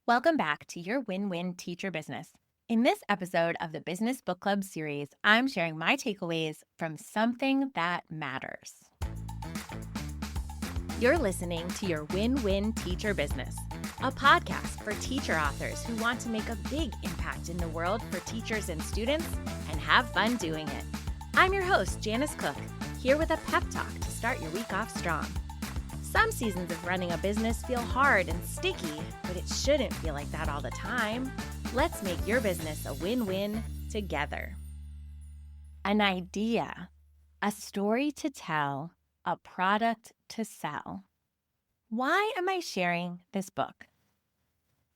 Welcome back to your Win-Win Teacher Business. In this episode of the Business Book Club series, I'm sharing my takeaways from Something That Matters. You're listening to your Win-Win Teacher Business, a podcast for teacher authors who want to make a big impact in the world for teachers and students and have fun doing it. I'm your host, Janice Cook, here with a pep talk to start your week off strong. Some seasons of running a business feel hard and sticky, but it shouldn't feel like that all the time. Let's make your business a win-win together. An idea, a story to tell, a product to sell. Why am I sharing this book?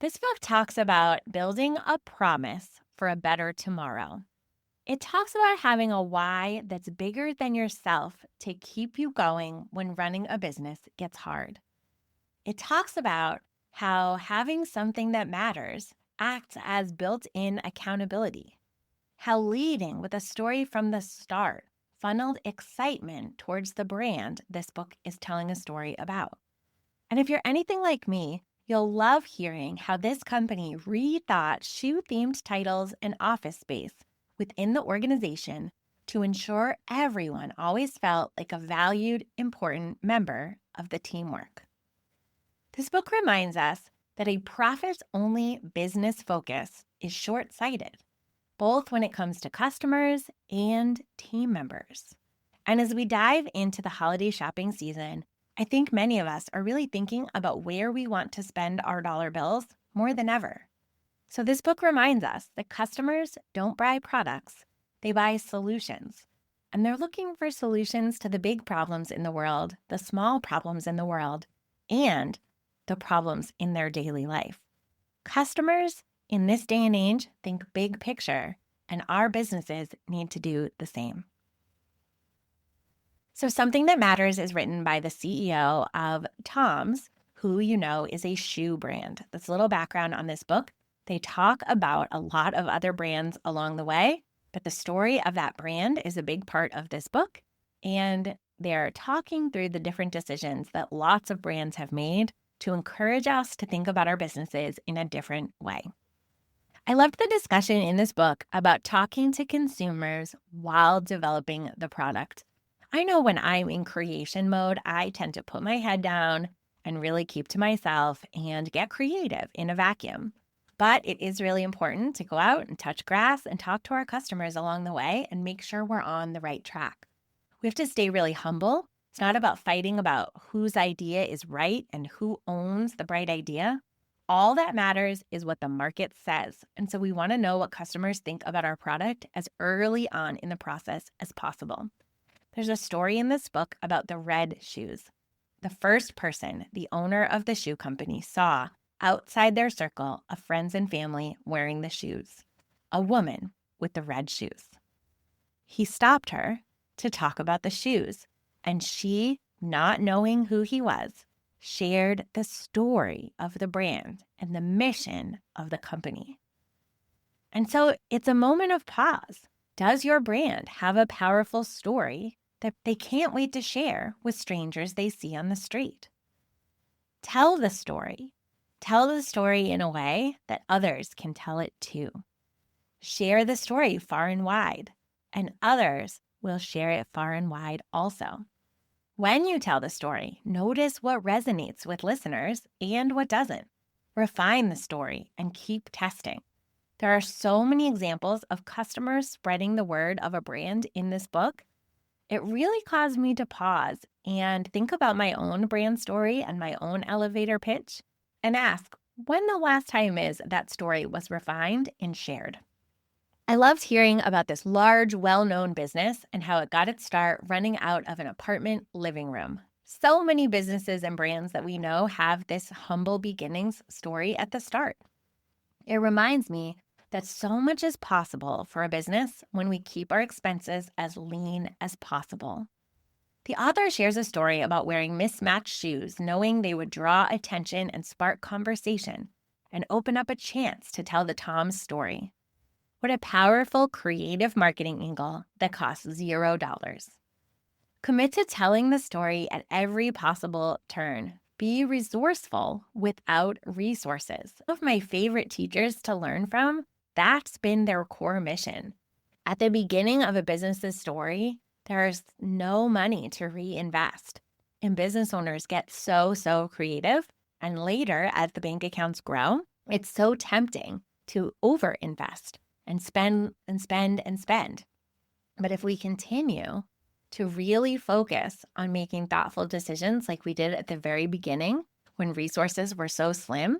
This book talks about building a promise for a better tomorrow. It talks about having a why that's bigger than yourself to keep you going when running a business gets hard. It talks about how having something that matters acts as built-in accountability, how leading with a story from the start funneled excitement towards the brand this book is telling a story about. And if you're anything like me, you'll love hearing how this company rethought shoe-themed titles and office space within the organization to ensure everyone always felt like a valued, important member of the teamwork. This book reminds us that a profit-only business focus is short-sighted, both when it comes to customers and team members. And as we dive into the holiday shopping season, I think many of us are really thinking about where we want to spend our dollar bills more than ever. So this book reminds us that customers don't buy products, they buy solutions. And they're looking for solutions to the big problems in the world, the small problems in the world, and the problems in their daily life. Customers in this day and age think big picture, and our businesses need to do the same. So Something That Matters is written by the CEO of Tom's, who you know is a shoe brand. That's a little background on this book. They talk about a lot of other brands along the way, but the story of that brand is a big part of this book. And they're talking through the different decisions that lots of brands have made to encourage us to think about our businesses in a different way. I loved the discussion in this book about talking to consumers while developing the product. I know when I'm in creation mode, I tend to put my head down and really keep to myself and get creative in a vacuum. But it is really important to go out and touch grass and talk to our customers along the way and make sure we're on the right track. We have to stay really humble. It's not about fighting about whose idea is right and who owns the bright idea. All that matters is what the market says. And so we want to know what customers think about our product as early on in the process as possible. There's a story in this book about the red shoes. The first person the owner of the shoe company saw outside their circle of friends and family wearing the shoes, a woman with the red shoes. He stopped her to talk about the shoes, and she, not knowing who he was, shared the story of the brand and the mission of the company. And so it's a moment of pause. Does your brand have a powerful story that they can't wait to share with strangers they see on the street? Tell the story. Tell the story in a way that others can tell it too. Share the story far and wide, and others will share it far and wide also. When you tell the story, notice what resonates with listeners and what doesn't. Refine the story and keep testing. There are so many examples of customers spreading the word of a brand in this book. It really caused me to pause and think about my own brand story and my own elevator pitch and ask when the last time is that story was refined and shared. I loved hearing about this large, well-known business and how it got its start running out of an apartment living room. So many businesses and brands that we know have this humble beginnings story at the start. It reminds me that so much is possible for a business when we keep our expenses as lean as possible. The author shares a story about wearing mismatched shoes, knowing they would draw attention and spark conversation and open up a chance to tell the Tom's story. What a powerful, creative marketing angle that costs $0. Commit to telling the story at every possible turn. Be resourceful without resources. One of my favorite teachers to learn from, that's been their core mission. At the beginning of a business's story, there's no money to reinvest. And business owners get so creative. And later, as the bank accounts grow, it's so tempting to overinvest and spend and spend and spend. But if we continue to really focus on making thoughtful decisions like we did at the very beginning when resources were so slim,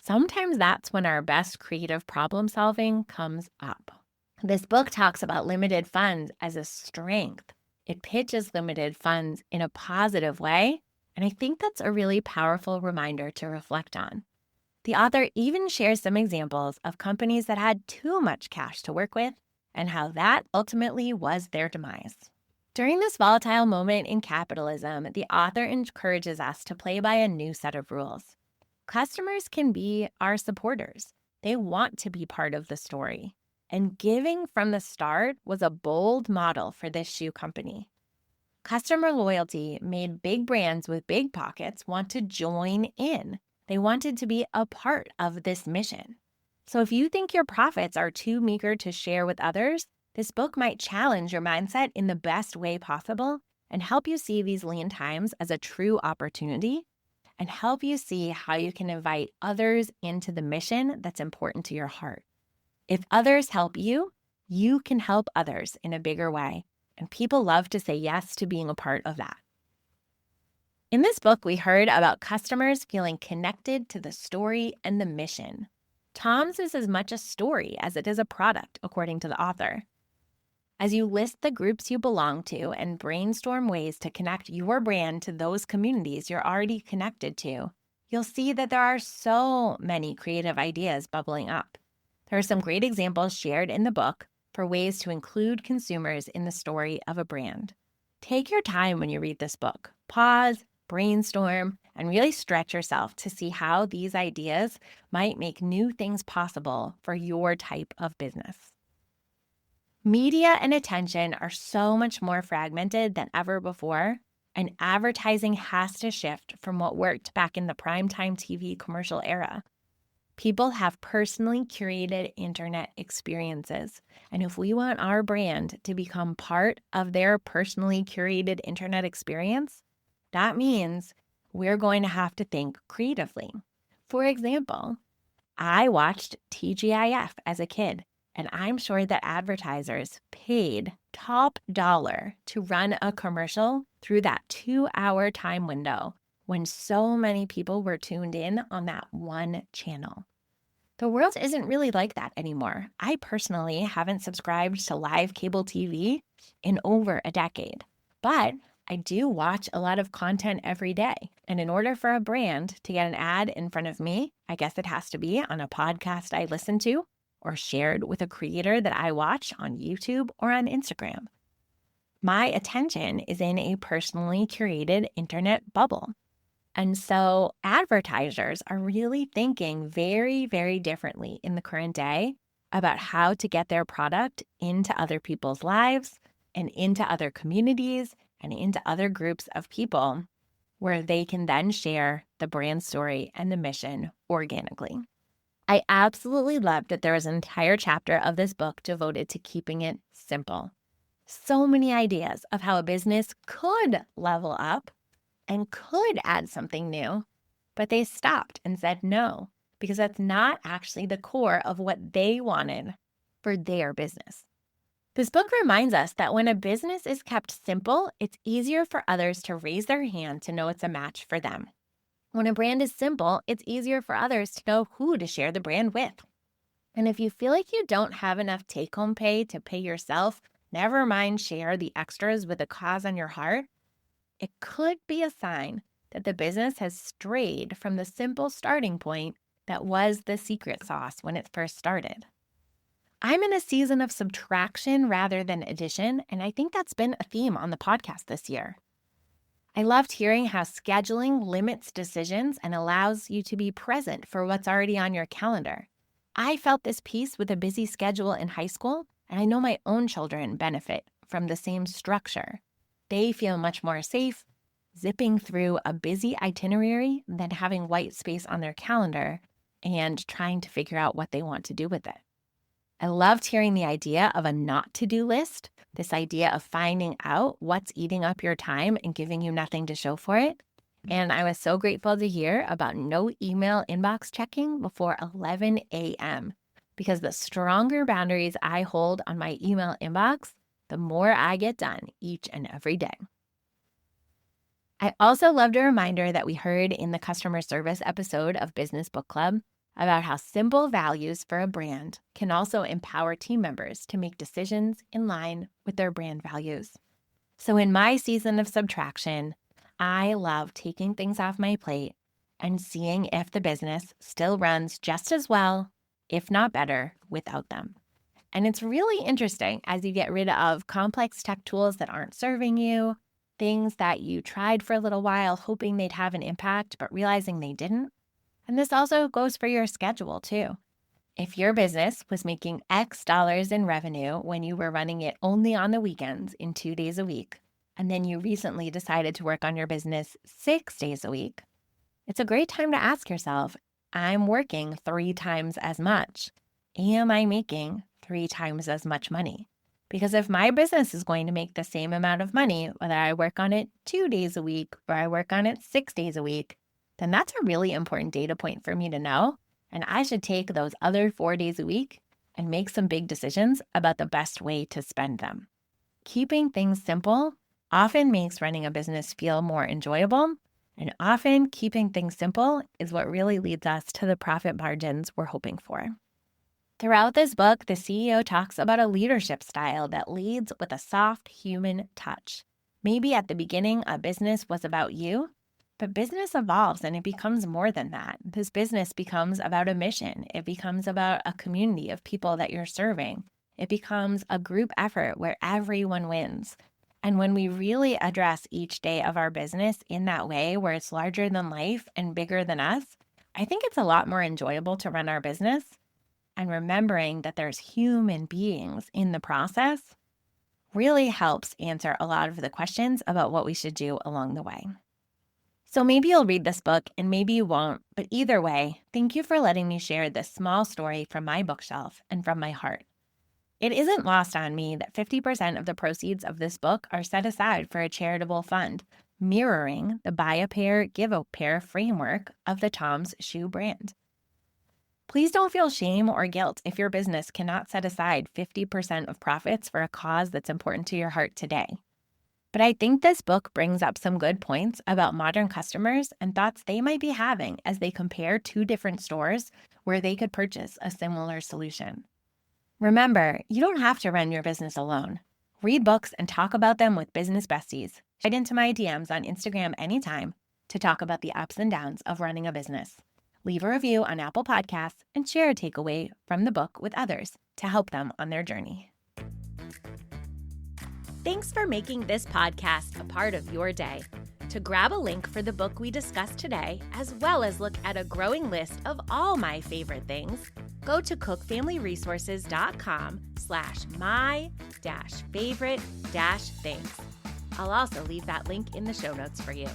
sometimes that's when our best creative problem solving comes up. This book talks about limited funds as a strength. It pitches limited funds in a positive way, and I think that's a really powerful reminder to reflect on. The author even shares some examples of companies that had too much cash to work with and how that ultimately was their demise. During this volatile moment in capitalism, the author encourages us to play by a new set of rules. Customers can be our supporters. They want to be part of the story. And giving from the start was a bold model for this shoe company. Customer loyalty made big brands with big pockets want to join in. They wanted to be a part of this mission. So if you think your profits are too meager to share with others, this book might challenge your mindset in the best way possible and help you see these lean times as a true opportunity and help you see how you can invite others into the mission that's important to your heart. If others help you, you can help others in a bigger way, and people love to say yes to being a part of that. In this book, we heard about customers feeling connected to the story and the mission. Tom's is as much a story as it is a product, according to the author. As you list the groups you belong to and brainstorm ways to connect your brand to those communities you're already connected to, you'll see that there are so many creative ideas bubbling up. There are some great examples shared in the book for ways to include consumers in the story of a brand. Take your time when you read this book. Pause, brainstorm, and really stretch yourself to see how these ideas might make new things possible for your type of business. Media and attention are so much more fragmented than ever before, and advertising has to shift from what worked back in the primetime TV commercial era. People have personally curated internet experiences, and if we want our brand to become part of their personally curated internet experience, that means we're going to have to think creatively. For example, I watched TGIF as a kid, and I'm sure that advertisers paid top dollar to run a commercial through that 2-hour time window when so many people were tuned in on that one channel. The world isn't really like that anymore. I personally haven't subscribed to live cable TV in over a decade, but I do watch a lot of content every day. And in order for a brand to get an ad in front of me, I guess it has to be on a podcast I listen to or shared with a creator that I watch on YouTube or on Instagram. My attention is in a personally curated internet bubble. And so advertisers are really thinking very, very differently in the current day about how to get their product into other people's lives and into other communities and into other groups of people where they can then share the brand story and the mission organically. I absolutely loved that there was an entire chapter of this book devoted to keeping it simple. So many ideas of how a business could level up and could add something new, but they stopped and said no, because that's not actually the core of what they wanted for their business. This book reminds us that when a business is kept simple, it's easier for others to raise their hand to know it's a match for them. When a brand is simple, it's easier for others to know who to share the brand with. And if you feel like you don't have enough take-home pay to pay yourself, never mind share the extras with a cause on your heart, it could be a sign that the business has strayed from the simple starting point that was the secret sauce when it first started. I'm in a season of subtraction rather than addition, and I think that's been a theme on the podcast this year. I loved hearing how scheduling limits decisions and allows you to be present for what's already on your calendar. I felt this piece with a busy schedule in high school, and I know my own children benefit from the same structure. They feel much more safe, zipping through a busy itinerary than having white space on their calendar and trying to figure out what they want to do with it. I loved hearing the idea of a not to-do list, this idea of finding out what's eating up your time and giving you nothing to show for it. And I was so grateful to hear about no email inbox checking before 11 a.m. because the stronger boundaries I hold on my email inbox, the more I get done each and every day. I also loved a reminder that we heard in the customer service episode of Business Book Club about how simple values for a brand can also empower team members to make decisions in line with their brand values. So in my season of subtraction, I love taking things off my plate and seeing if the business still runs just as well, if not better, without them. And it's really interesting as you get rid of complex tech tools that aren't serving you, things that you tried for a little while hoping they'd have an impact, but realizing they didn't. And this also goes for your schedule too. If your business was making X dollars in revenue when you were running it only on the weekends in 2 days a week, and then you recently decided to work on your business 6 days a week, it's a great time to ask yourself, I'm working 3 times as much. Am I making 3 times as much money? Because if my business is going to make the same amount of money, whether I work on it 2 days a week or I work on it 6 days a week, then that's a really important data point for me to know. And I should take those other 4 days a week and make some big decisions about the best way to spend them. Keeping things simple often makes running a business feel more enjoyable. And often keeping things simple is what really leads us to the profit margins we're hoping for. Throughout this book, the CEO talks about a leadership style that leads with a soft human touch. Maybe at the beginning, a business was about you, but business evolves and it becomes more than that. This business becomes about a mission. It becomes about a community of people that you're serving. It becomes a group effort where everyone wins. And when we really address each day of our business in that way, where it's larger than life and bigger than us, I think it's a lot more enjoyable to run our business. And remembering that there's human beings in the process really helps answer a lot of the questions about what we should do along the way. So maybe you'll read this book and maybe you won't, but either way, thank you for letting me share this small story from my bookshelf and from my heart. It isn't lost on me that 50% of the proceeds of this book are set aside for a charitable fund, mirroring the buy a pair, give a pair framework of the Tom's shoe brand. Please don't feel shame or guilt if your business cannot set aside 50% of profits for a cause that's important to your heart today. But I think this book brings up some good points about modern customers and thoughts they might be having as they compare 2 different stores where they could purchase a similar solution. Remember, you don't have to run your business alone. Read books and talk about them with business besties. Head into my DMs on Instagram anytime to talk about the ups and downs of running a business. Leave a review on Apple Podcasts and share a takeaway from the book with others to help them on their journey. Thanks for making this podcast a part of your day. To grab a link for the book we discussed today, as well as look at a growing list of all my favorite things, go to cookfamilyresources.com/my-favorite-things. I'll also leave that link in the show notes for you.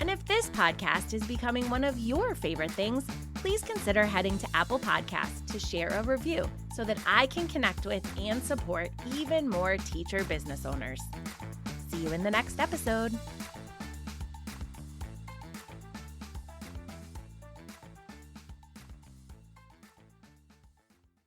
And if this podcast is becoming one of your favorite things, please consider heading to Apple Podcasts to share a review so that I can connect with and support even more teacher business owners. See you in the next episode.